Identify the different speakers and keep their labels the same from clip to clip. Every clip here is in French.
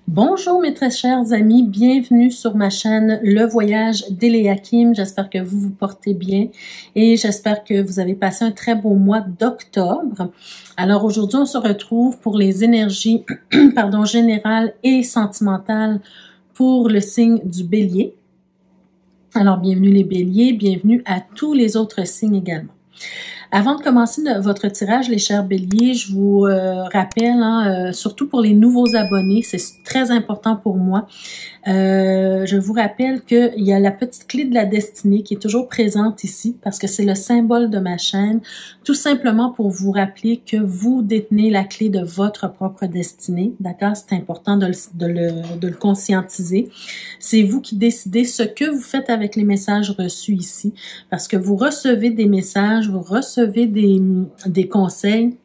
Speaker 1: Bonjour mes très chers amis, bienvenue sur ma chaîne Le Voyage d'Eliakim. J'espère que vous vous portez bien et j'espère que vous avez passé un très beau mois d'octobre. Alors aujourd'hui, on se retrouve pour les énergies générales et sentimentales pour le signe du Bélier. Alors bienvenue les Béliers, bienvenue à tous les autres signes également. Avant de commencer votre tirage, les chers béliers, je vous rappelle, surtout pour les nouveaux abonnés, c'est très important pour moi. Je vous rappelle qu'il y a la petite clé de la destinée qui est toujours présente ici parce que c'est le symbole de ma chaîne, tout simplement pour vous rappeler que vous détenez la clé de votre propre destinée, d'accord? C'est important de le conscientiser. C'est vous qui décidez ce que vous faites avec les messages reçus ici parce que vous recevez des messages, vous recevez des conseils,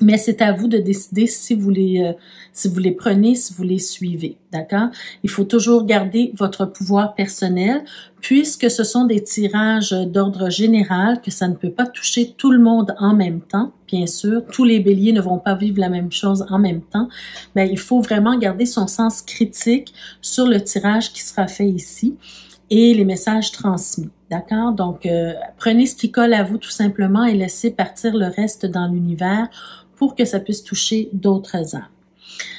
Speaker 1: mais c'est à vous de décider si vous les prenez, si vous les suivez, d'accord? Il faut toujours garder votre pouvoir personnel, puisque ce sont des tirages d'ordre général, que ça ne peut pas toucher tout le monde en même temps, bien sûr. Tous les béliers ne vont pas vivre la même chose en même temps, mais il faut vraiment garder son sens critique sur le tirage qui sera fait ici et les messages transmis. D'accord? Donc, prenez ce qui colle à vous tout simplement et laissez partir le reste dans l'univers pour que ça puisse toucher d'autres âmes.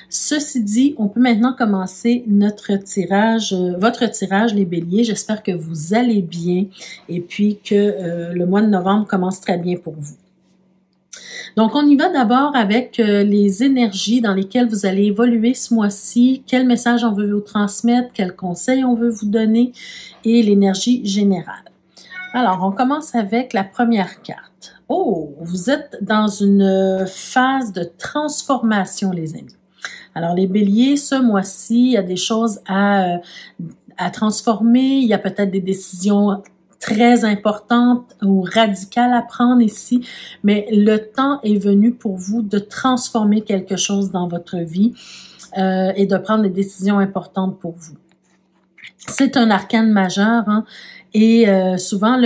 Speaker 1: Ceci dit, on peut maintenant commencer notre tirage, votre tirage, les béliers. J'espère que vous allez bien et puis que le mois de novembre commence très bien pour vous. Donc, on y va d'abord avec les énergies dans lesquelles vous allez évoluer ce mois-ci, quel message on veut vous transmettre, quels conseils on veut vous donner et l'énergie générale. Alors, on commence avec la première carte. Oh, vous êtes dans une phase de transformation, les amis. Alors, les béliers, ce mois-ci, il y a des choses à transformer, il y a peut-être des décisions très importante ou radicale à prendre ici, mais le temps est venu pour vous de transformer quelque chose dans votre vie et de prendre des décisions importantes pour vous. C'est un arcane majeur, hein, et souvent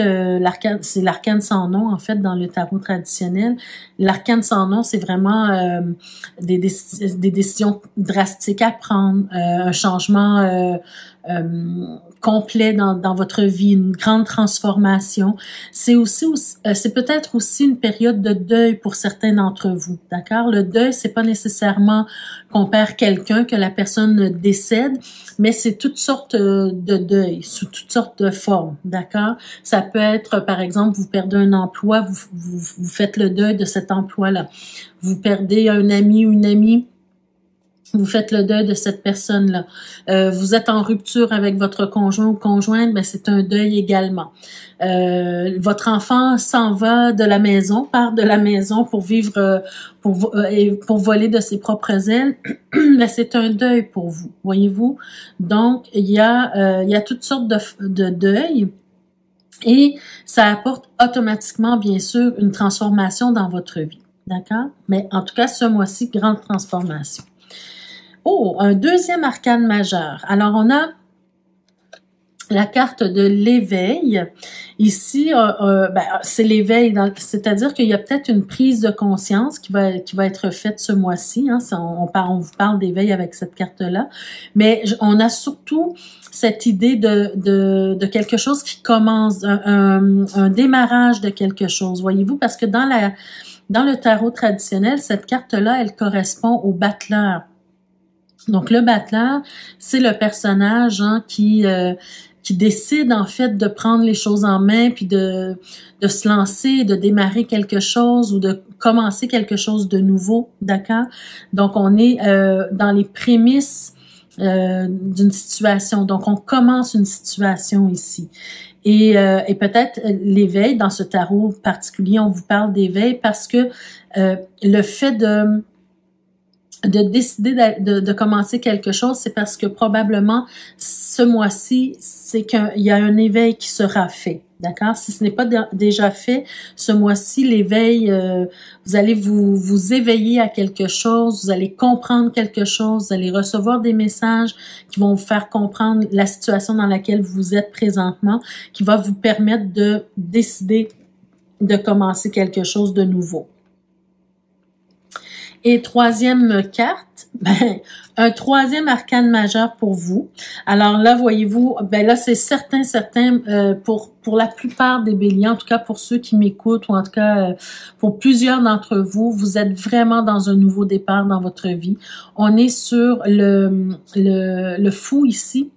Speaker 1: c'est l'arcane sans nom en fait dans le tarot traditionnel. L'arcane sans nom, c'est vraiment des décisions drastiques à prendre, un changement complet dans votre vie, une grande transformation. C'est peut-être aussi une période de deuil pour certains d'entre vous, d'accord? Le deuil, c'est pas nécessairement qu'on perd quelqu'un, que la personne décède, mais c'est toutes sortes de deuil, sous toutes sortes de formes, d'accord? Ça peut être, par exemple, vous perdez un emploi, vous faites le deuil de cet emploi-là. Vous perdez un ami ou une amie, vous faites le deuil de cette personne-là. Vous êtes en rupture avec votre conjoint ou conjointe, mais c'est un deuil également. Votre enfant s'en va de la maison, part de la maison pour vivre, pour voler de ses propres ailes, mais c'est un deuil pour vous, voyez-vous. Donc, il y a toutes sortes de deuils. Et ça apporte automatiquement, bien sûr, une transformation dans votre vie. D'accord? Mais en tout cas, ce mois-ci, grande transformation. Oh, un deuxième arcane majeur. Alors, on a la carte de l'éveil. Ici, c'est l'éveil, c'est-à-dire qu'il y a peut-être une prise de conscience qui va être faite ce mois-ci. Hein, on vous parle d'éveil avec cette carte-là. Mais on a surtout cette idée de quelque chose qui commence, un démarrage de quelque chose, voyez-vous, parce que dans le tarot traditionnel, cette carte-là, elle correspond au battleur. Donc, le battleur, c'est le personnage qui décide en fait de prendre les choses en main puis de se lancer, de démarrer quelque chose ou de commencer quelque chose de nouveau, d'accord? Donc, on est dans les prémices d'une situation. Donc, on commence une situation ici. Et peut-être l'éveil, dans ce tarot particulier, on vous parle d'éveil parce que le fait de décider de commencer quelque chose, c'est parce que probablement ce mois-ci, c'est qu'il y a un éveil qui sera fait, d'accord? Si ce n'est pas déjà fait, ce mois-ci, l'éveil, vous allez vous éveiller à quelque chose, vous allez comprendre quelque chose, vous allez recevoir des messages qui vont vous faire comprendre la situation dans laquelle vous êtes présentement, qui va vous permettre de décider de commencer quelque chose de nouveau. Et troisième carte, ben, un troisième arcane majeur pour vous. Alors là, voyez-vous, ben là, c'est certain, pour la plupart des béliers, en tout cas pour ceux qui m'écoutent, ou en tout cas pour plusieurs d'entre vous, vous êtes vraiment dans un nouveau départ dans votre vie. On est sur le fou ici.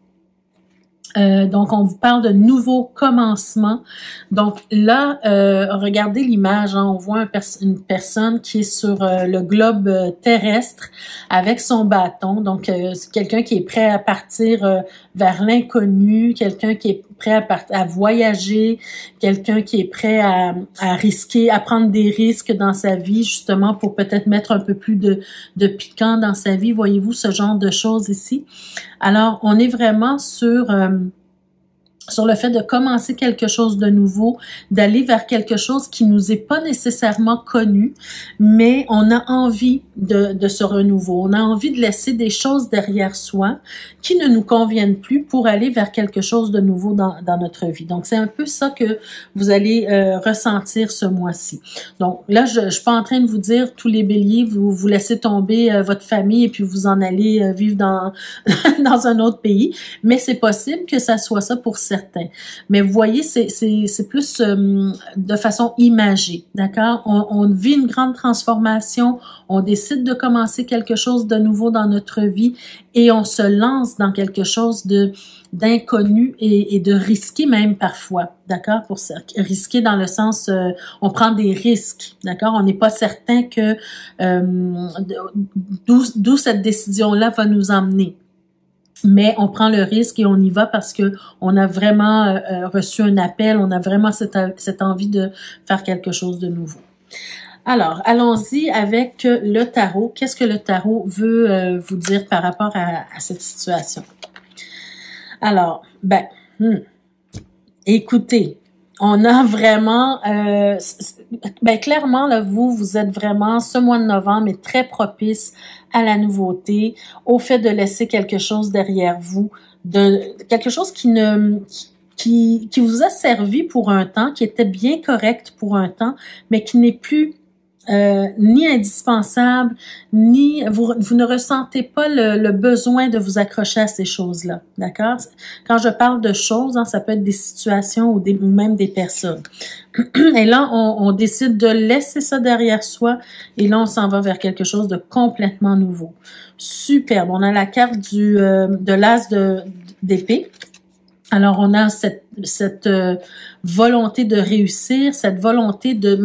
Speaker 1: Donc, on vous parle de nouveaux commencements. Donc là, regardez l'image, hein, on voit une personne qui est sur le globe terrestre avec son bâton. Donc, c'est quelqu'un qui est prêt à partir vers l'inconnu, quelqu'un qui est prêt à voyager, quelqu'un qui est prêt à risquer, à prendre des risques dans sa vie, justement pour peut-être mettre un peu plus de piquant dans sa vie. Voyez-vous ce genre de choses ici? Alors, on est vraiment sur le fait de commencer quelque chose de nouveau, d'aller vers quelque chose qui nous est pas nécessairement connu, mais on a envie de ce renouveau. On a envie de laisser des choses derrière soi qui ne nous conviennent plus pour aller vers quelque chose de nouveau dans notre vie. Donc, c'est un peu ça que vous allez ressentir ce mois-ci. Donc, là, je suis pas en train de vous dire, tous les béliers, vous laissez tomber votre famille et puis vous en allez vivre dans un autre pays, mais c'est possible que ça soit ça pour certains. Mais vous voyez, c'est plus de façon imagée, d'accord? On vit une grande transformation, on décide de commencer quelque chose de nouveau dans notre vie et on se lance dans quelque chose d'inconnu et de risqué même parfois, d'accord? Pour risquer dans le sens, on prend des risques, d'accord? On n'est pas certain que d'où cette décision-là va nous emmener. Mais on prend le risque et on y va parce que on a vraiment reçu un appel, on a vraiment cette envie de faire quelque chose de nouveau. Alors, allons-y avec le tarot. Qu'est-ce que le tarot veut vous dire par rapport à cette situation? Alors, écoutez, on a vraiment, clairement, là, vous êtes vraiment, ce mois de novembre est très propice à la nouveauté, au fait de laisser quelque chose derrière vous, quelque chose qui vous a servi pour un temps, qui était bien correct pour un temps, mais qui n'est plus ni indispensable, ni vous ne ressentez pas le besoin de vous accrocher à ces choses-là, d'accord? Quand je parle de choses, hein, ça peut être des situations ou même des personnes. Et là, on décide de laisser ça derrière soi et là, on s'en va vers quelque chose de complètement nouveau. Superbe. On a la carte de l'as d'épée. Alors, on a cette volonté de réussir, cette volonté de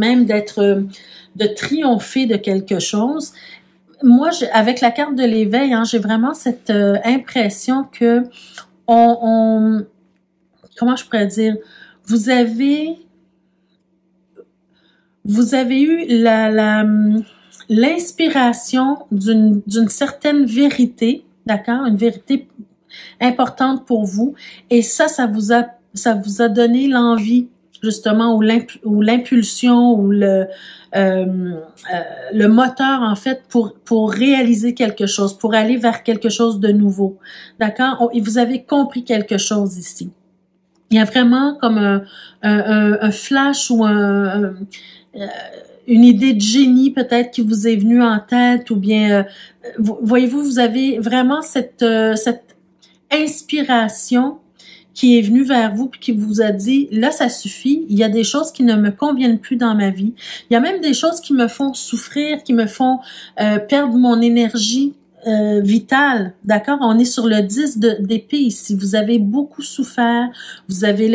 Speaker 1: triompher de quelque chose. Moi, avec la carte de l'éveil, hein, j'ai vraiment cette impression que comment je pourrais dire, vous avez eu l'inspiration d'une certaine vérité, d'accord, une vérité importante pour vous, et ça vous a donné l'envie, justement, ou l'impulsion, ou le moteur, en fait, pour réaliser quelque chose, pour aller vers quelque chose de nouveau, d'accord? Et vous avez compris quelque chose ici. Il y a vraiment comme un flash ou une idée de génie peut-être qui vous est venue en tête, ou bien, voyez-vous, vous avez vraiment cette inspiration qui est venue vers vous puis qui vous a dit, là, ça suffit, il y a des choses qui ne me conviennent plus dans ma vie. Il y a même des choses qui me font souffrir, qui me font perdre mon énergie vitale, d'accord? On est sur le 10 d'épée ici. Vous avez beaucoup souffert, vous avez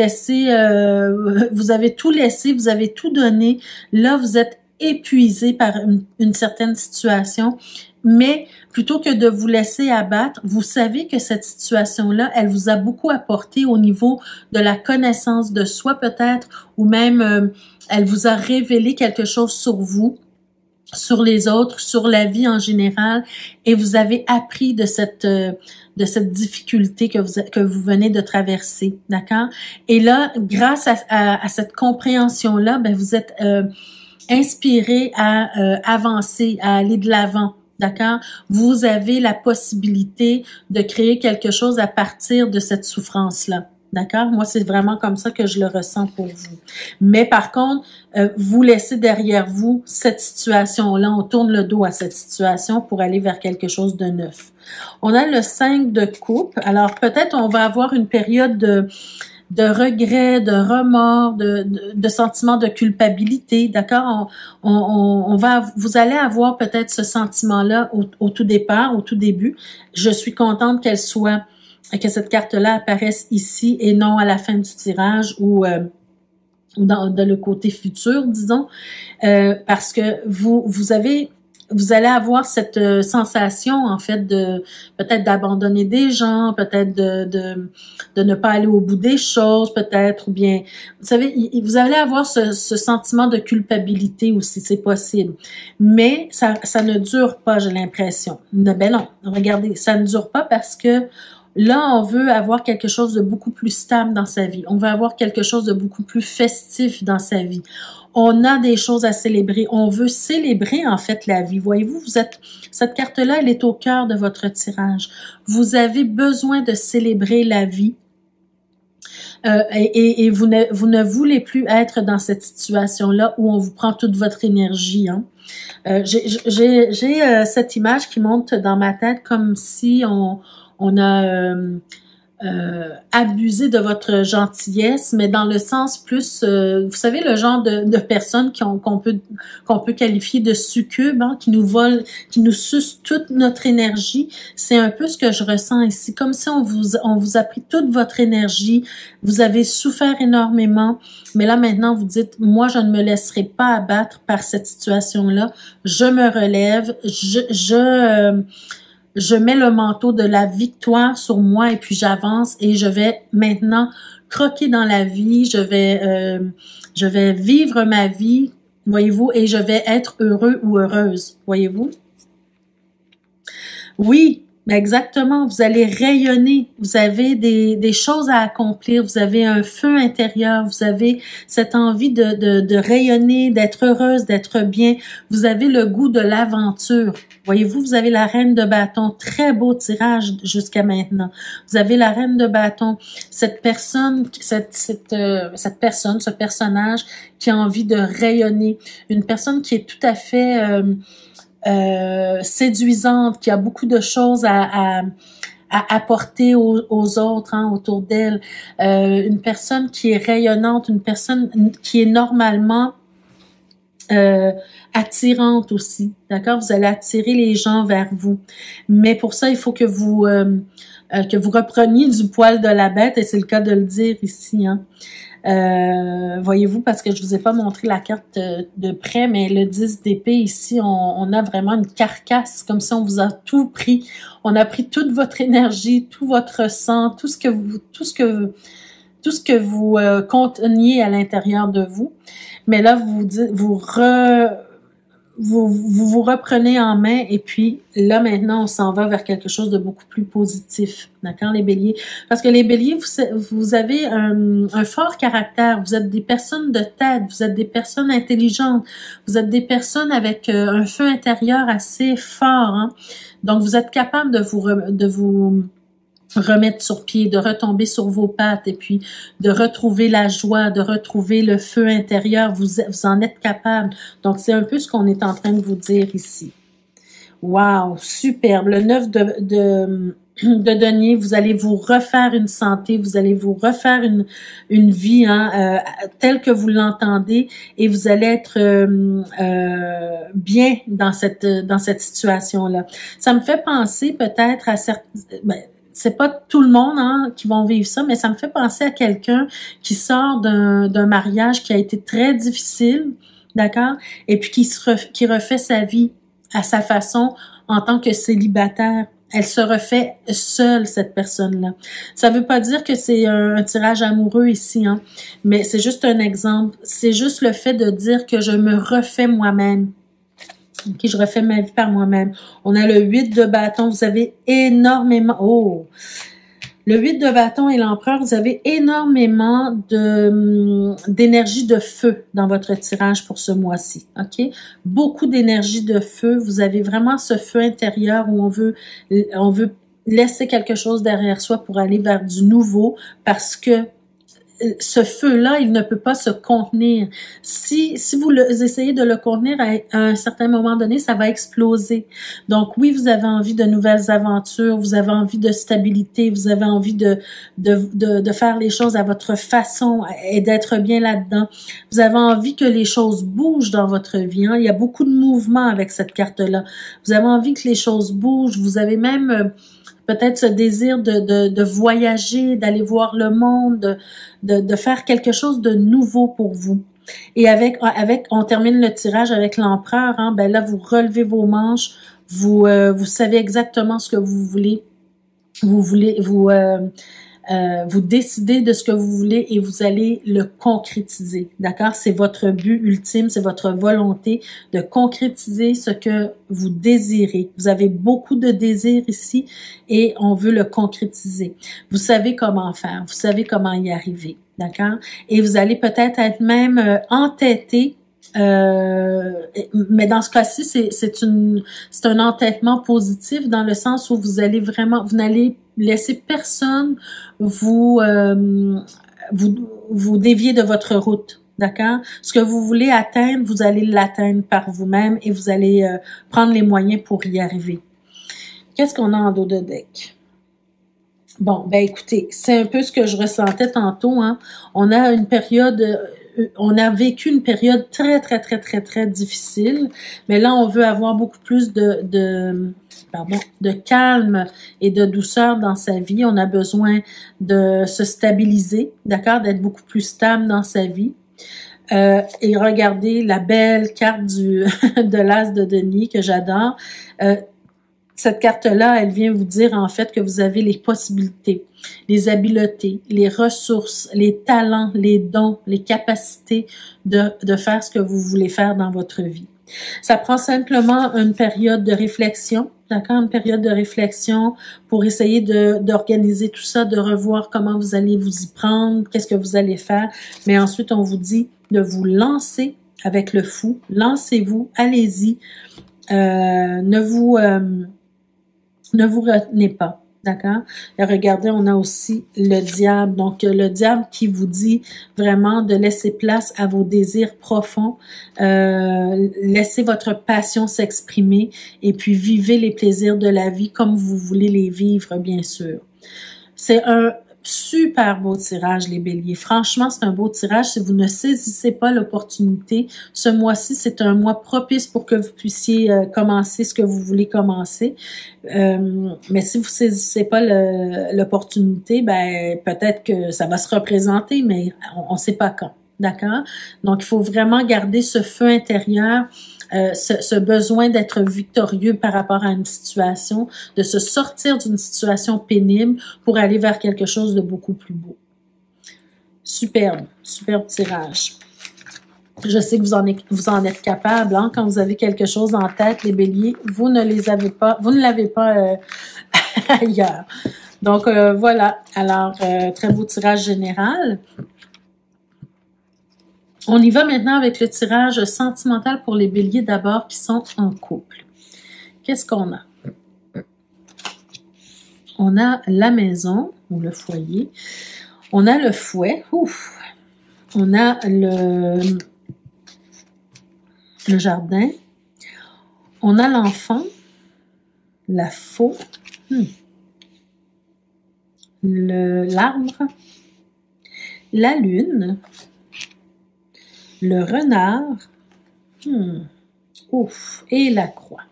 Speaker 1: vous avez tout laissé, vous avez tout donné. Là, vous êtes épuisé par une certaine situation. Mais plutôt que de vous laisser abattre, vous savez que cette situation-là, elle vous a beaucoup apporté au niveau de la connaissance de soi peut-être, ou même elle vous a révélé quelque chose sur vous, sur les autres, sur la vie en général, et vous avez appris de cette difficulté que vous venez de traverser, d'accord? Et là, grâce à cette compréhension-là, vous êtes inspiré à avancer, à aller de l'avant. D'accord? Vous avez la possibilité de créer quelque chose à partir de cette souffrance-là. D'accord? Moi, c'est vraiment comme ça que je le ressens pour vous. Mais par contre, vous laissez derrière vous cette situation-là. On tourne le dos à cette situation pour aller vers quelque chose de neuf. On a le 5 de coupe. Alors, peut-être on va avoir une période de regret, de remords, de sentiments de culpabilité, d'accord? Vous allez avoir peut-être ce sentiment-là au tout départ, au tout début. Je suis contente que cette carte-là apparaisse ici et non à la fin du tirage ou dans le côté futur, disons, parce que vous allez avoir cette sensation, en fait, de peut-être d'abandonner des gens, peut-être de ne pas aller au bout des choses, peut-être, ou bien, vous savez, vous allez avoir ce sentiment de culpabilité aussi, c'est possible. Mais ça ne dure pas, j'ai l'impression. Ben non, regardez, ça ne dure pas parce que là, on veut avoir quelque chose de beaucoup plus stable dans sa vie. On veut avoir quelque chose de beaucoup plus festif dans sa vie. On a des choses à célébrer. On veut célébrer, en fait, la vie. Voyez-vous, cette carte-là, elle est au cœur de votre tirage. Vous avez besoin de célébrer la vie. Et vous ne voulez plus être dans cette situation-là où on vous prend toute votre énergie. Hein. J'ai cette image qui monte dans ma tête comme si on a abusé de votre gentillesse, mais dans le sens plus, vous savez, le genre de personnes qu'on peut qualifier de succubes, hein, qui nous volent, qui nous sucent toute notre énergie. C'est un peu ce que je ressens ici, comme si on vous a pris toute votre énergie. Vous avez souffert énormément, mais là maintenant vous dites, moi je ne me laisserai pas abattre par cette situation-là. Je me relève, je mets le manteau de la victoire sur moi et puis j'avance et je vais maintenant croquer dans la vie, je vais vivre ma vie, voyez-vous, et je vais être heureux ou heureuse, voyez-vous. Oui, exactement, vous allez rayonner, vous avez des choses à accomplir, vous avez un feu intérieur, vous avez cette envie de rayonner, d'être heureuse, d'être bien, vous avez le goût de l'aventure. Voyez-vous, vous avez la reine de bâton, très beau tirage jusqu'à maintenant. Vous avez la reine de bâton, cette personne, ce personnage qui a envie de rayonner, une personne qui est tout à fait séduisante, qui a beaucoup de choses à apporter aux autres, hein, autour d'elle, une personne qui est rayonnante, une personne qui est normalement attirante aussi, d'accord? Vous allez attirer les gens vers vous. Mais pour ça, il faut que vous repreniez du poil de la bête, et c'est le cas de le dire ici, hein. Voyez-vous, parce que je vous ai pas montré la carte de près, mais le 10 d'épée ici, on a vraiment une carcasse, comme si on vous a tout pris. On a pris toute votre énergie, tout votre sang, tout ce que vous conteniez à l'intérieur de vous. Mais là, vous reprenez en main et puis là, maintenant, on s'en va vers quelque chose de beaucoup plus positif. D'accord, les béliers? Parce que les béliers, vous avez un fort caractère. Vous êtes des personnes de tête. Vous êtes des personnes intelligentes. Vous êtes des personnes avec un feu intérieur assez fort. Hein? Donc, vous êtes capable de vous remettre sur pied, de retomber sur vos pattes et puis de retrouver la joie, de retrouver le feu intérieur. Vous en êtes capable. Donc, c'est un peu ce qu'on est en train de vous dire ici. Wow, superbe. Le 9 de denier, vous allez vous refaire une santé, vous allez vous refaire une vie hein, telle que vous l'entendez et vous allez être bien dans cette situation-là. Ça me fait penser peut-être à certains... c'est pas tout le monde hein, qui vont vivre ça, mais ça me fait penser à quelqu'un qui sort d'un mariage qui a été très difficile, d'accord, et puis qui refait sa vie à sa façon en tant que célibataire. Elle se refait seule, cette personne-là. Ça veut pas dire que c'est un tirage amoureux ici, hein, mais c'est juste un exemple. C'est juste le fait de dire que je me refais moi-même. Ok, je refais ma vie par moi-même. On a le 8 de bâton. Vous avez énormément... Oh! Le 8 de bâton et l'empereur, vous avez énormément d'énergie de feu dans votre tirage pour ce mois-ci. Ok? Beaucoup d'énergie de feu. Vous avez vraiment ce feu intérieur où on veut laisser quelque chose derrière soi pour aller vers du nouveau, parce que ce feu-là, il ne peut pas se contenir. Si vous essayez de le contenir à un certain moment donné, ça va exploser. Donc oui, vous avez envie de nouvelles aventures, vous avez envie de stabilité, vous avez envie de faire les choses à votre façon et d'être bien là-dedans. Vous avez envie que les choses bougent dans votre vie. Hein? Il y a beaucoup de mouvements avec cette carte-là. Vous avez envie que les choses bougent. Vous avez même peut-être ce désir de voyager, d'aller voir le monde, de faire quelque chose de nouveau pour vous. Et on termine le tirage avec l'empereur, hein, ben là, vous relevez vos manches, vous savez exactement ce que vous voulez. Vous décidez de ce que vous voulez et vous allez le concrétiser, d'accord? C'est votre but ultime, c'est votre volonté de concrétiser ce que vous désirez. Vous avez beaucoup de désirs ici et on veut le concrétiser. Vous savez comment faire, vous savez comment y arriver, d'accord? Et vous allez peut-être être même entêté. Mais dans ce cas-ci, c'est un entêtement positif dans le sens où vous n'allez laisser personne vous dévier de votre route, d'accord? Ce que vous voulez atteindre, vous allez l'atteindre par vous-même et vous allez prendre les moyens pour y arriver. Qu'est-ce qu'on a en dos de deck? Bon, ben écoutez, c'est un peu ce que je ressentais tantôt, hein. On a vécu une période très, très, très, très, très difficile, mais là, on veut avoir beaucoup plus de calme et de douceur dans sa vie. On a besoin de se stabiliser, d'accord, d'être beaucoup plus stable dans sa vie. Et regardez la belle carte de l'As de denier que j'adore. Cette carte-là, elle vient vous dire en fait que vous avez les possibilités, les habiletés, les ressources, les talents, les dons, les capacités de faire ce que vous voulez faire dans votre vie. Ça prend simplement une période de réflexion, d'accord? Une période de réflexion pour essayer d'organiser tout ça, de revoir comment vous allez vous y prendre, qu'est-ce que vous allez faire. Mais ensuite, on vous dit de vous lancer avec le fou. Lancez-vous, allez-y. Ne vous retenez pas, d'accord? Et regardez, on a aussi le diable. Donc, le diable qui vous dit vraiment de laisser place à vos désirs profonds, laissez votre passion s'exprimer et puis vivez les plaisirs de la vie comme vous voulez les vivre, bien sûr. C'est un super beau tirage, les béliers. Franchement, c'est un beau tirage. Si vous ne saisissez pas l'opportunité, ce mois-ci, c'est un mois propice pour que vous puissiez commencer ce que vous voulez commencer. Mais si vous saisissez pas l'opportunité, ben peut-être que ça va se représenter, mais on ne sait pas quand. D'accord? Donc, il faut vraiment garder ce feu intérieur, ce besoin d'être victorieux par rapport à une situation, de se sortir d'une situation pénible pour aller vers quelque chose de beaucoup plus beau. Superbe, superbe tirage. Je sais que vous en êtes capable, hein, quand vous avez quelque chose en tête, les béliers, vous ne l'avez pas ailleurs. Donc, voilà. Alors, très beau tirage général. On y va maintenant avec le tirage sentimental pour les béliers d'abord qui sont en couple. Qu'est-ce qu'on a? On a la maison ou le foyer. On a le fouet. Ouf. On a le jardin. On a l'enfant. La faux. L'arbre. La lune. Le renard, ouf, et la croix.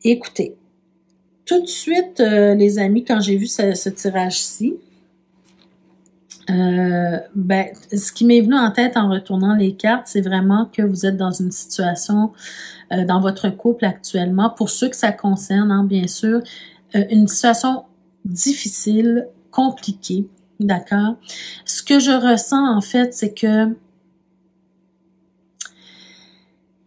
Speaker 1: Écoutez, tout de suite, les amis, quand j'ai vu ce tirage-ci, ce qui m'est venu en tête en retournant les cartes, c'est vraiment que vous êtes dans une situation, dans votre couple actuellement, pour ceux que ça concerne, hein, bien sûr, une situation difficile, compliquée, d'accord? Ce que je ressens, en fait, c'est que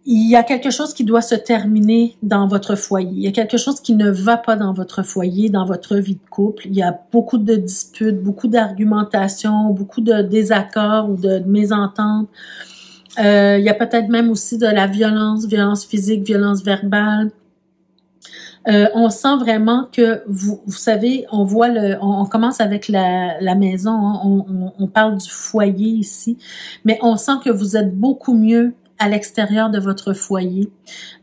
Speaker 1: il y a quelque chose qui doit se terminer dans votre foyer. Il y a quelque chose qui ne va pas dans votre foyer, dans votre vie de couple. Il y a beaucoup de disputes, beaucoup d'argumentation, beaucoup de désaccords ou de mésententes. Il y a peut-être même aussi de la violence physique, violence verbale. On sent vraiment que vous savez, on voit on commence avec la maison, hein, on parle du foyer ici, mais on sent que vous êtes beaucoup mieux à l'extérieur de votre foyer,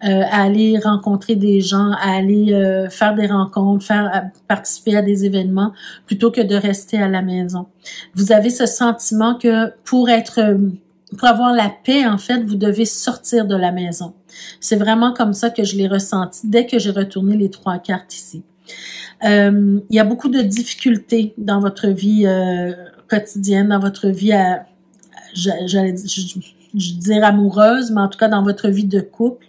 Speaker 1: à aller rencontrer des gens, à aller faire des rencontres, participer à des événements, plutôt que de rester à la maison. Vous avez ce sentiment que pour avoir la paix, en fait, vous devez sortir de la maison. C'est vraiment comme ça que je l'ai ressenti dès que j'ai retourné les 3 cartes ici. Il y a beaucoup de difficultés dans votre vie quotidienne, dans votre vie je dirais amoureuse, mais en tout cas dans votre vie de couple.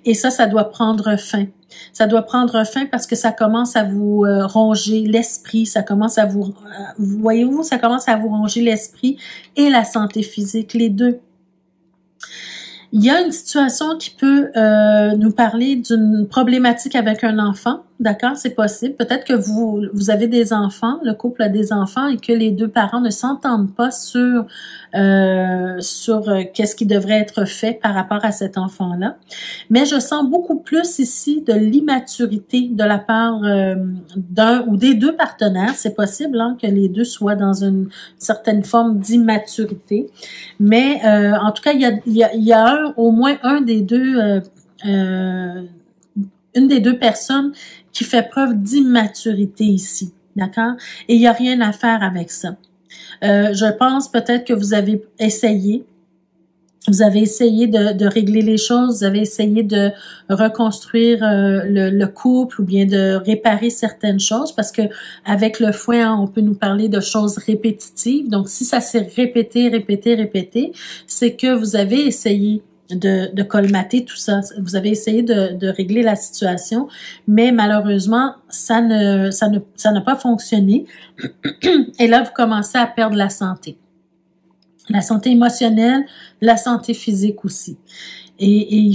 Speaker 1: Et ça doit prendre fin. Ça doit prendre fin parce que ça commence à vous ronger l'esprit, ça commence à voyez-vous, ça commence à vous ronger l'esprit et la santé physique, les deux. Il y a une situation qui peut nous parler d'une problématique avec un enfant, d'accord? C'est possible. Peut-être que vous avez des enfants, le couple a des enfants et que les 2 parents ne s'entendent pas sur qu'est-ce qui devrait être fait par rapport à cet enfant-là. Mais je sens beaucoup plus ici de l'immaturité de la part d'un ou des 2 partenaires. C'est possible hein, que les 2 soient dans une certaine forme d'immaturité. Mais en tout cas, il y a au moins un des 2 une des 2 personnes qui fait preuve d'immaturité ici, d'accord? Et il n'y a rien à faire avec ça. Je pense peut-être que vous avez essayé de régler les choses, vous avez essayé de reconstruire le couple ou bien de réparer certaines choses parce que avec le fouet, hein, on peut nous parler de choses répétitives. Donc, si ça s'est répété, c'est que vous avez essayé de colmater tout ça. Vous avez essayé de régler la situation, mais malheureusement, ça n'a pas fonctionné. Et là, vous commencez à perdre la santé. La santé émotionnelle, la santé physique aussi. Et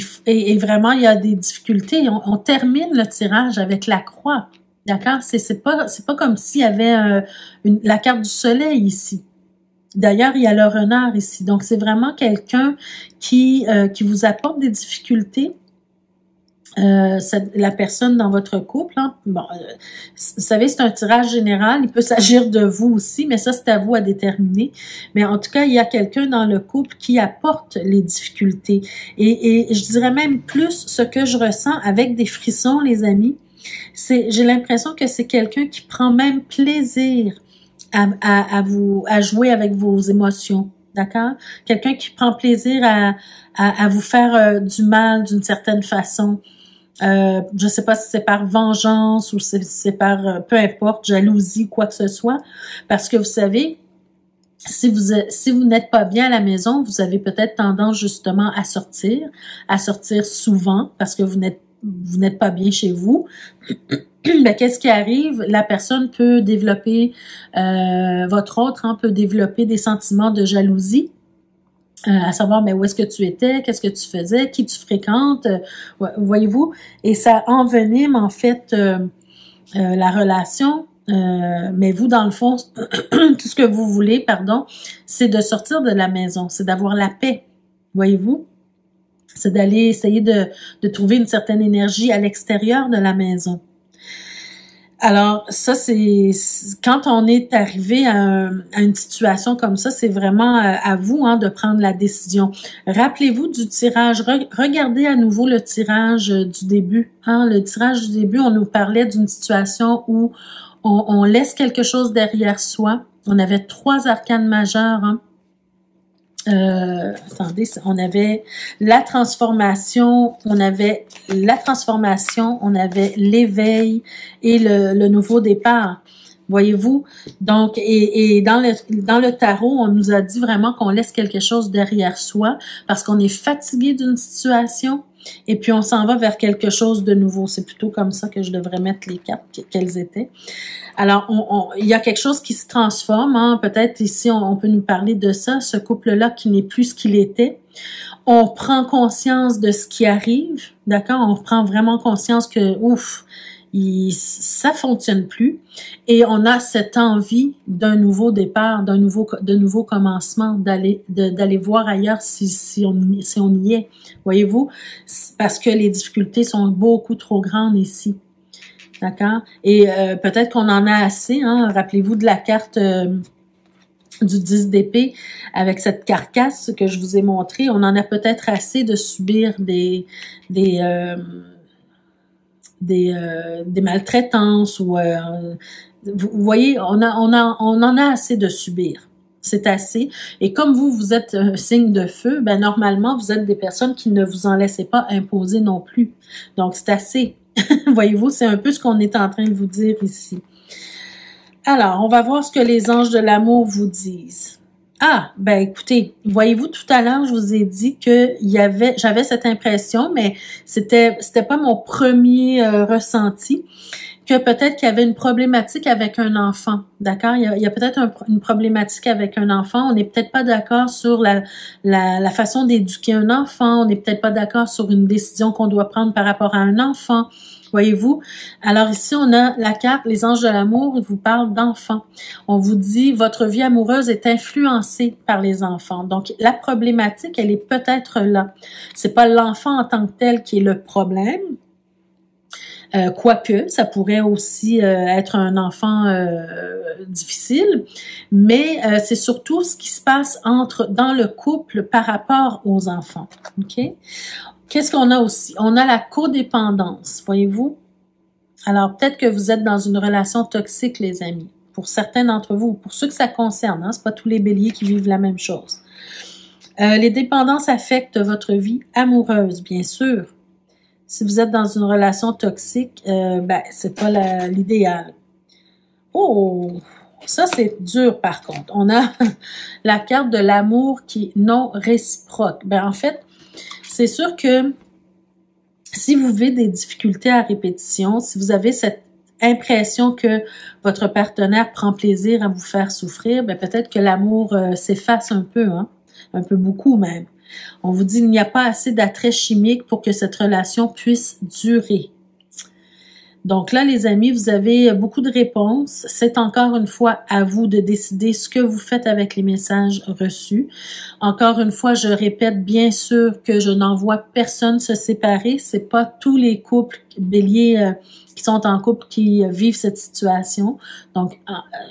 Speaker 1: vraiment, il y a des difficultés. On termine le tirage avec la croix. D'accord? C'est pas comme s'il y avait la carte du soleil ici. D'ailleurs, il y a le renard ici. Donc, c'est vraiment quelqu'un qui vous apporte des difficultés. La personne dans votre couple, hein, bon, vous savez, c'est un tirage général. Il peut s'agir de vous aussi, mais ça, c'est à vous à déterminer. Mais en tout cas, il y a quelqu'un dans le couple qui apporte les difficultés. Et je dirais même plus ce que je ressens avec des frissons, les amis. J'ai l'impression que c'est quelqu'un qui prend même plaisir à jouer avec vos émotions, d'accord? Quelqu'un qui prend plaisir à vous faire du mal d'une certaine façon. Je sais pas si c'est par vengeance ou si c'est par, peu importe, jalousie, quoi que ce soit. Parce que vous savez, si vous n'êtes pas bien à la maison, vous avez peut-être tendance justement à sortir souvent parce que vous n'êtes pas bien chez vous. Ben, qu'est-ce qui arrive? La personne peut développer, votre autre peut développer des sentiments de jalousie, à savoir, mais où est-ce que tu étais? Qu'est-ce que tu faisais? Qui tu fréquentes? Voyez-vous? Et ça envenime, en fait, la relation. Mais vous, dans le fond, tout ce que vous voulez, c'est de sortir de la maison, c'est d'avoir la paix. Voyez-vous? C'est d'aller essayer de trouver une certaine énergie à l'extérieur de la maison. Alors, ça, c'est quand on est arrivé à une situation comme ça, c'est vraiment à vous de prendre la décision. Rappelez-vous du tirage. Regardez à nouveau le tirage du début. Le tirage du début, on nous parlait d'une situation où on laisse quelque chose derrière soi. On avait 3 arcanes majeures. Attendez, on avait la transformation, on avait l'éveil et le nouveau départ. Voyez-vous? Donc, et dans le tarot, on nous a dit vraiment qu'on laisse quelque chose derrière soi parce qu'on est fatigué d'une situation et puis on s'en va vers quelque chose de nouveau. C'est plutôt comme ça que je devrais mettre les cartes qu'elles étaient. Alors, il y a quelque chose qui se transforme. Peut-être ici, on peut nous parler de ça, ce couple-là qui n'est plus ce qu'il était. On prend conscience de ce qui arrive, d'accord? On prend vraiment conscience que, ça fonctionne plus. Et on a cette envie d'un nouveau départ, de nouveau commencement, d'aller voir ailleurs si on y est. Voyez-vous? Parce que les difficultés sont beaucoup trop grandes ici. D'accord? Et peut-être qu'on en a assez, hein? Rappelez-vous de la carte du 10 d'épée avec cette carcasse que je vous ai montrée. On en a peut-être assez de subir des maltraitances ou vous voyez, on en a assez de subir. C'est assez. Et comme vous êtes un signe de feu, ben normalement, vous êtes des personnes qui ne vous en laissez pas imposer non plus. Donc, c'est assez. Voyez-vous, c'est un peu ce qu'on est en train de vous dire ici. Alors, on va voir ce que les anges de l'amour vous disent. Ah, ben écoutez, voyez-vous, tout à l'heure, je vous ai dit que j'avais cette impression, mais c'était pas mon premier ressenti, que peut-être qu'il y avait une problématique avec un enfant, d'accord? Il y a peut-être une problématique avec un enfant. On n'est peut-être pas d'accord sur la façon d'éduquer un enfant. On n'est peut-être pas d'accord sur une décision qu'on doit prendre par rapport à un enfant. Voyez-vous? Alors ici, on a la carte, les anges de l'amour, ils vous parlent d'enfants. On vous dit, votre vie amoureuse est influencée par les enfants. Donc, la problématique, elle est peut-être là. C'est pas l'enfant en tant que tel qui est le problème, quoique, ça pourrait aussi être un enfant difficile, mais c'est surtout ce qui se passe dans le couple par rapport aux enfants. OK? Qu'est-ce qu'on a aussi? On a la codépendance, voyez-vous? Alors, peut-être que vous êtes dans une relation toxique, les amis. Pour certains d'entre vous, pour ceux que ça concerne, hein, c'est pas tous les béliers qui vivent la même chose. Les dépendances affectent votre vie amoureuse, bien sûr. Si vous êtes dans une relation toxique, ben, c'est pas l'idéal. Oh! Ça, c'est dur, par contre. On a la carte de l'amour qui est non réciproque. Ben, en fait, c'est sûr que si vous vivez des difficultés à répétition, si vous avez cette impression que votre partenaire prend plaisir à vous faire souffrir, ben peut-être que l'amour s'efface un peu, hein, un peu beaucoup même. On vous dit qu'il n'y a pas assez d'attrait chimique pour que cette relation puisse durer. Donc là, les amis, vous avez beaucoup de réponses. C'est encore une fois à vous de décider ce que vous faites avec les messages reçus. Encore une fois, je répète bien sûr que je n'envoie personne se séparer. C'est pas tous les couples béliers qui sont en couple qui vivent cette situation. Donc,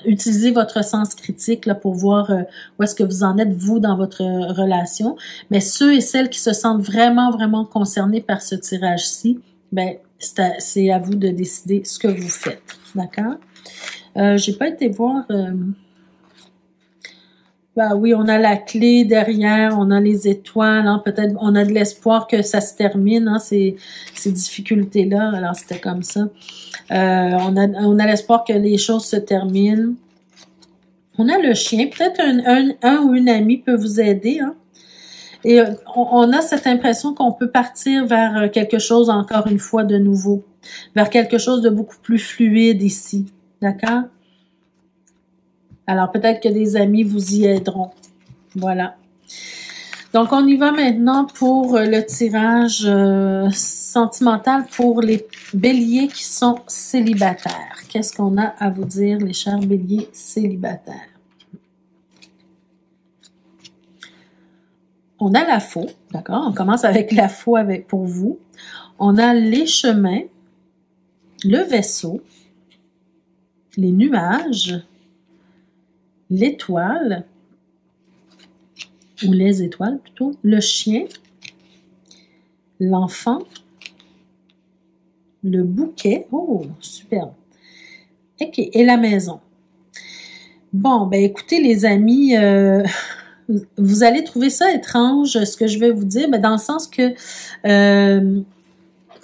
Speaker 1: utilisez votre sens critique là pour voir où est-ce que vous en êtes vous dans votre relation. Mais ceux et celles qui se sentent vraiment, vraiment concernés par ce tirage-ci, ben c'est à vous de décider ce que vous faites. D'accord? J'ai pas été voir... Ben oui, on a la clé derrière, on a les étoiles, hein, peut-être on a de l'espoir que ça se termine, hein, ces difficultés-là. Alors, c'était comme ça. On a l'espoir que les choses se terminent. On a le chien. Peut-être un ou une amie peut vous aider, hein. Et on a cette impression qu'on peut partir vers quelque chose, encore une fois, de nouveau, vers quelque chose de beaucoup plus fluide ici. D'accord? Alors, peut-être que des amis vous y aideront. Voilà. Donc, on y va maintenant pour le tirage sentimental pour les béliers qui sont célibataires. Qu'est-ce qu'on a à vous dire, les chers béliers célibataires? On a la faux, d'accord? On commence avec la faux pour vous. On a les chemins, le vaisseau, les nuages, l'étoile, ou les étoiles plutôt, le chien, l'enfant, le bouquet, oh, superbe, OK, et la maison. Bon, ben écoutez les amis, vous allez trouver ça étrange, ce que je vais vous dire, ben dans le sens que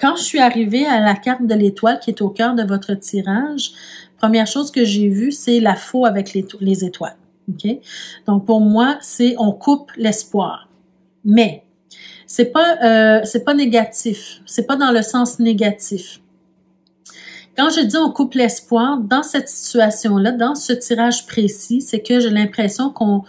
Speaker 1: quand je suis arrivée à la carte de l'étoile qui est au cœur de votre tirage, première chose que j'ai vue, c'est la faux avec les étoiles. OK? Donc, pour moi, on coupe l'espoir. Mais, c'est pas négatif. C'est pas dans le sens négatif. Quand je dis on coupe l'espoir, dans cette situation-là, dans ce tirage précis, c'est que j'ai l'impression qu'on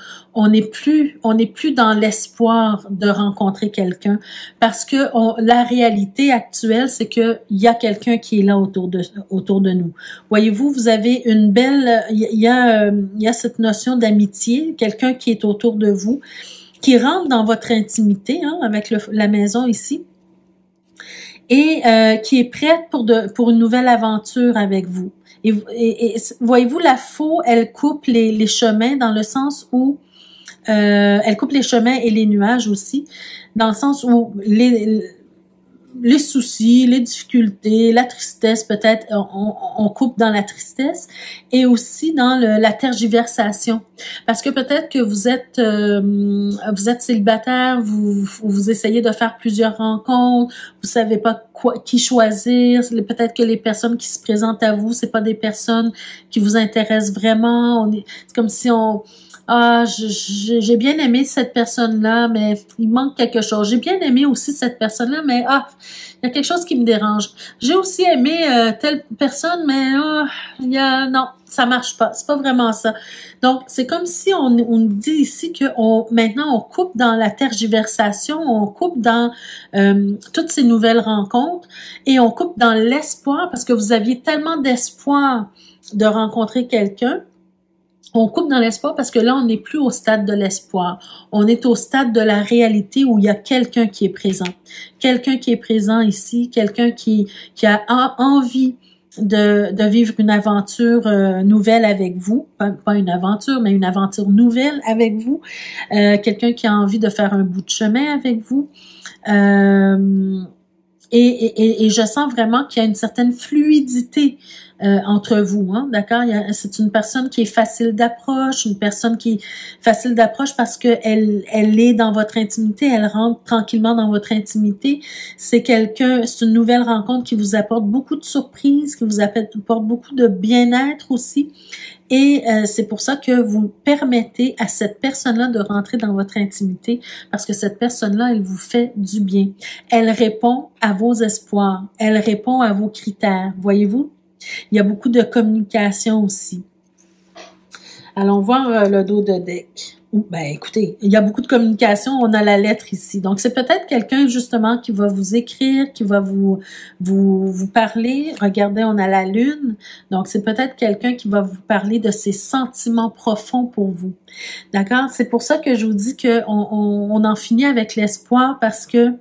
Speaker 1: n'est plus dans l'espoir de rencontrer quelqu'un parce que la réalité actuelle, c'est que il y a quelqu'un qui est là autour de nous. Voyez-vous, vous avez une belle, il y a cette notion d'amitié, quelqu'un qui est autour de vous, qui rentre dans votre intimité, hein, avec la maison ici. et qui est prête pour une nouvelle aventure avec vous. Et voyez-vous, la faux, elle coupe les chemins dans le sens où elle coupe les chemins et les nuages aussi, dans le sens où les soucis, les difficultés, la tristesse, peut-être, on coupe dans la tristesse et aussi dans la tergiversation. Parce que peut-être que vous êtes célibataire, vous essayez de faire plusieurs rencontres, vous savez pas qui choisir, peut-être que les personnes qui se présentent à vous, c'est pas des personnes qui vous intéressent vraiment. C'est comme si j'ai bien aimé cette personne-là, mais il manque quelque chose. J'ai bien aimé aussi cette personne-là, mais il y a quelque chose qui me dérange. J'ai aussi aimé telle personne, mais non, ça marche pas. C'est pas vraiment ça. Donc, c'est comme si on dit ici que maintenant on coupe dans la tergiversation, on coupe dans toutes ces nouvelles rencontres et on coupe dans l'espoir parce que vous aviez tellement d'espoir de rencontrer quelqu'un. On coupe dans l'espoir parce que là, on n'est plus au stade de l'espoir. On est au stade de la réalité où il y a quelqu'un qui est présent. Quelqu'un qui est présent ici, quelqu'un qui a envie de vivre une aventure nouvelle avec vous. Pas une aventure, mais une aventure nouvelle avec vous. Quelqu'un qui a envie de faire un bout de chemin avec vous. Et je sens vraiment qu'il y a une certaine fluidité entre vous, hein, d'accord? C'est une personne qui est facile d'approche, une personne qui est facile d'approche parce que elle est dans votre intimité, elle rentre tranquillement dans votre intimité. C'est une nouvelle rencontre qui vous apporte beaucoup de surprises, qui vous apporte beaucoup de bien-être aussi. Et c'est pour ça que vous permettez à cette personne-là de rentrer dans votre intimité parce que cette personne-là, elle vous fait du bien. Elle répond à vos espoirs. Elle répond à vos critères. Voyez-vous? Il y a beaucoup de communication aussi. Allons voir le dos de deck. Écoutez, il y a beaucoup de communication. On a la lettre ici. Donc, c'est peut-être quelqu'un, justement, qui va vous écrire, qui va vous parler. Regardez, on a la lune. Donc, c'est peut-être quelqu'un qui va vous parler de ses sentiments profonds pour vous. D'accord? C'est pour ça que je vous dis qu'on en finit avec l'espoir parce que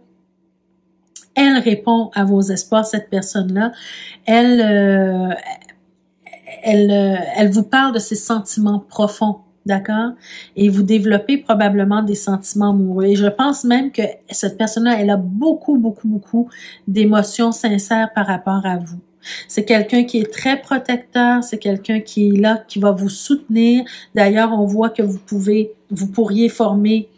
Speaker 1: elle répond à vos espoirs, cette personne-là. Elle vous parle de ses sentiments profonds. D'accord? Et vous développez probablement des sentiments amoureux. Et je pense même que cette personne-là, elle a beaucoup, beaucoup, beaucoup d'émotions sincères par rapport à vous. C'est quelqu'un qui est très protecteur, c'est quelqu'un qui est là, qui va vous soutenir. D'ailleurs, on voit que vous pourriez former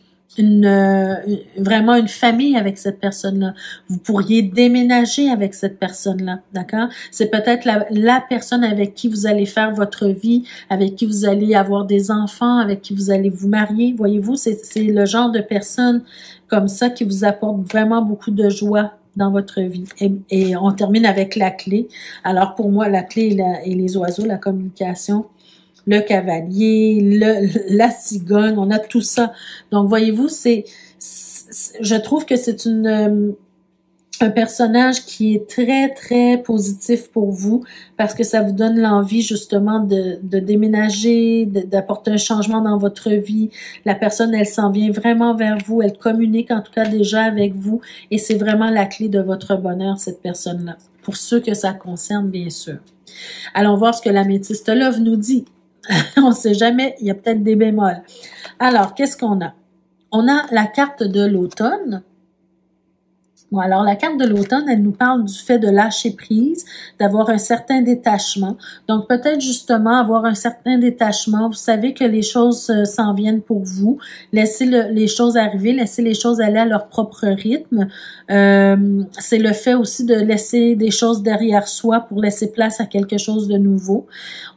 Speaker 1: vraiment une famille avec cette personne-là. Vous pourriez déménager avec cette personne-là, d'accord? C'est peut-être la personne avec qui vous allez faire votre vie, avec qui vous allez avoir des enfants, avec qui vous allez vous marier. Voyez-vous, c'est le genre de personne comme ça qui vous apporte vraiment beaucoup de joie dans votre vie. Et on termine avec la clé. Alors pour moi, la clé et les oiseaux, la communication, le cavalier, la cigogne, on a tout ça. Donc, voyez-vous, je trouve que c'est un personnage qui est très, très positif pour vous parce que ça vous donne l'envie, justement, de déménager, d'apporter un changement dans votre vie. La personne, elle s'en vient vraiment vers vous, elle communique en tout cas déjà avec vous et c'est vraiment la clé de votre bonheur, cette personne-là. Pour ceux que ça concerne, bien sûr. Allons voir ce que l'améthyste love nous dit. On ne sait jamais, il y a peut-être des bémols. Alors, qu'est-ce qu'on a? On a la carte de l'automne. Bon, alors la carte de l'automne, elle nous parle du fait de lâcher prise, d'avoir un certain détachement. Donc peut-être justement avoir un certain détachement. Vous savez que les choses s'en viennent pour vous. Laissez les choses arriver, laissez les choses aller à leur propre rythme. C'est le fait aussi de laisser des choses derrière soi pour laisser place à quelque chose de nouveau.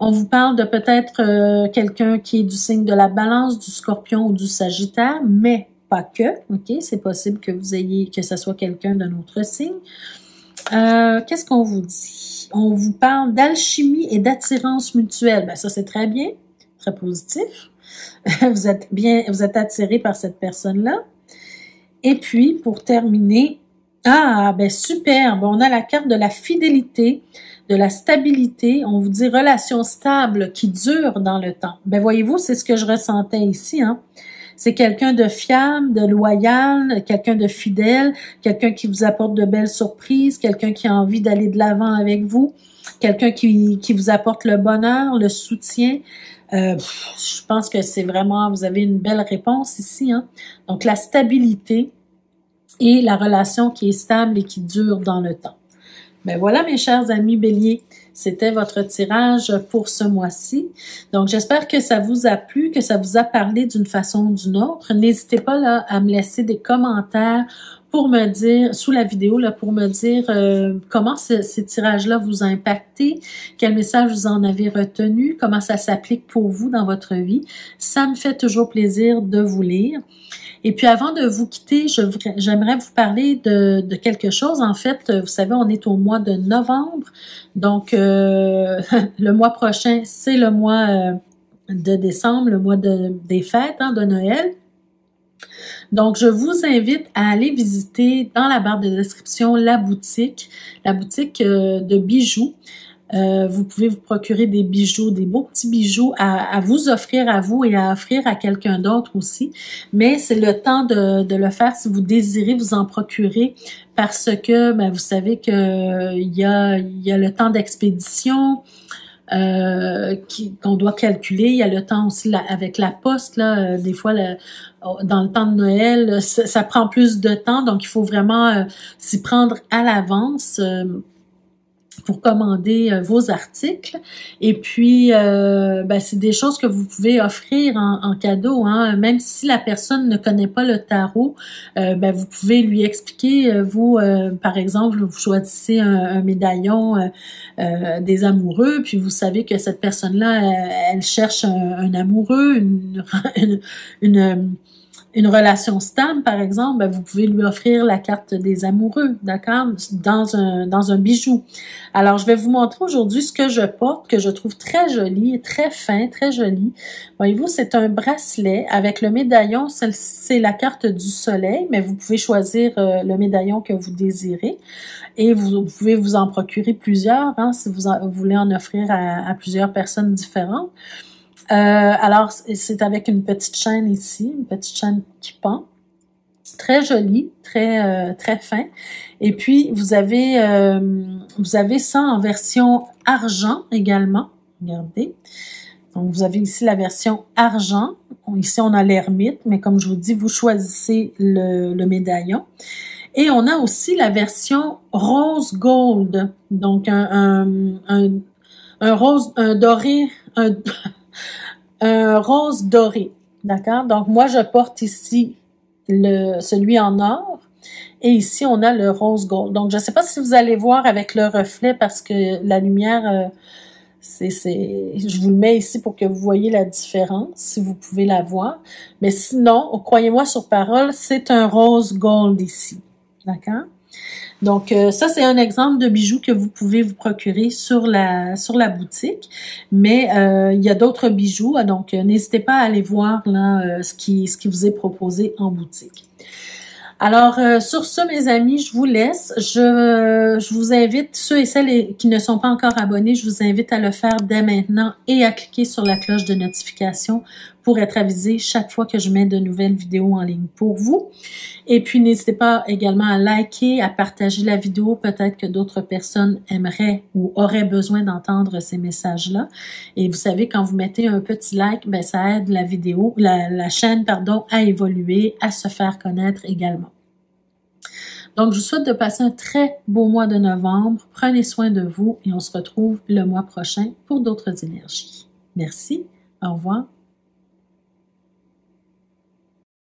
Speaker 1: On vous parle de peut-être quelqu'un qui est du signe de la Balance, du Scorpion ou du Sagittaire, mais pas que, ok, c'est possible que que ce soit quelqu'un d'un autre signe. Qu'est-ce qu'on vous dit? On vous parle d'alchimie et d'attirance mutuelle. Ben ça, c'est très bien, très positif. Vous êtes attiré par cette personne-là. Et puis, pour terminer, super, bon, on a la carte de la fidélité, de la stabilité. On vous dit relation stable qui dure dans le temps. Ben voyez-vous, c'est ce que je ressentais ici, hein. C'est quelqu'un de fiable, de loyal, quelqu'un de fidèle, quelqu'un qui vous apporte de belles surprises, quelqu'un qui a envie d'aller de l'avant avec vous, quelqu'un qui vous apporte le bonheur, le soutien. Je pense que c'est vraiment, vous avez une belle réponse ici, hein. Donc, la stabilité et la relation qui est stable et qui dure dans le temps. Ben voilà, mes chers amis Bélier, c'était votre tirage pour ce mois-ci. Donc, j'espère que ça vous a plu, que ça vous a parlé d'une façon ou d'une autre. N'hésitez pas là, à me laisser des commentaires pour me dire, sous la vidéo, là, pour me dire comment ces tirages-là vous ont impacté, quel message vous en avez retenu, comment ça s'applique pour vous dans votre vie. Ça me fait toujours plaisir de vous lire. Et puis avant de vous quitter, j'aimerais vous parler de quelque chose. En fait, vous savez, on est au mois de novembre. Donc, le mois prochain, c'est le mois de décembre, le mois des fêtes, hein, de Noël. Donc, je vous invite à aller visiter dans la barre de description la boutique de bijoux. Vous pouvez vous procurer des bijoux, des beaux petits bijoux à vous offrir à vous et à offrir à quelqu'un d'autre aussi. Mais c'est le temps de le faire si vous désirez vous en procurer parce que vous savez que il y a le temps d'expédition qu'on doit calculer. Il y a le temps aussi avec la poste, là, des fois dans le temps de Noël, ça prend plus de temps, donc il faut vraiment s'y prendre à l'avance. Pour commander vos articles. Et puis, c'est des choses que vous pouvez offrir en cadeau, hein. Même si la personne ne connaît pas le tarot, vous pouvez lui expliquer, par exemple, vous choisissez un médaillon des amoureux, puis vous savez que cette personne-là, elle cherche un amoureux, une relation stable, par exemple, vous pouvez lui offrir la carte des amoureux, d'accord, dans un bijou. Alors, je vais vous montrer aujourd'hui ce que je porte, que je trouve très joli, très fin, très joli. Voyez-vous, c'est un bracelet avec le médaillon, c'est la carte du soleil, mais vous pouvez choisir le médaillon que vous désirez. Et vous pouvez vous en procurer plusieurs, hein, si vous voulez en offrir à plusieurs personnes différentes. Alors, c'est avec une petite chaîne ici, une petite chaîne qui pend. Très jolie, très fin. Et puis, vous avez ça en version argent également. Regardez. Donc, vous avez ici la version argent. Ici, on a l'ermite, mais comme je vous dis, vous choisissez le médaillon. Et on a aussi la version rose gold. Donc, un rose, un doré, un rose doré, d'accord? Donc, moi, je porte ici celui en or et ici, on a le rose gold. Donc, je ne sais pas si vous allez voir avec le reflet parce que la lumière, je vous le mets ici pour que vous voyez la différence, si vous pouvez la voir. Mais sinon, croyez-moi sur parole, c'est un rose gold ici, d'accord? Donc, ça, c'est un exemple de bijoux que vous pouvez vous procurer sur la boutique. Mais il y a d'autres bijoux, donc n'hésitez pas à aller voir là ce qui vous est proposé en boutique. Alors, sur ce, mes amis, je vous laisse. Je vous invite, ceux et celles qui ne sont pas encore abonnés, je vous invite à le faire dès maintenant et à cliquer sur la cloche de notification pour être avisé chaque fois que je mets de nouvelles vidéos en ligne pour vous. Et puis, n'hésitez pas également à liker, à partager la vidéo. Peut-être que d'autres personnes aimeraient ou auraient besoin d'entendre ces messages-là. Et vous savez, quand vous mettez un petit like, ça aide la vidéo, la chaîne, pardon, à évoluer, à se faire connaître également. Donc, je vous souhaite de passer un très beau mois de novembre. Prenez soin de vous et on se retrouve le mois prochain pour d'autres énergies. Merci. Au revoir.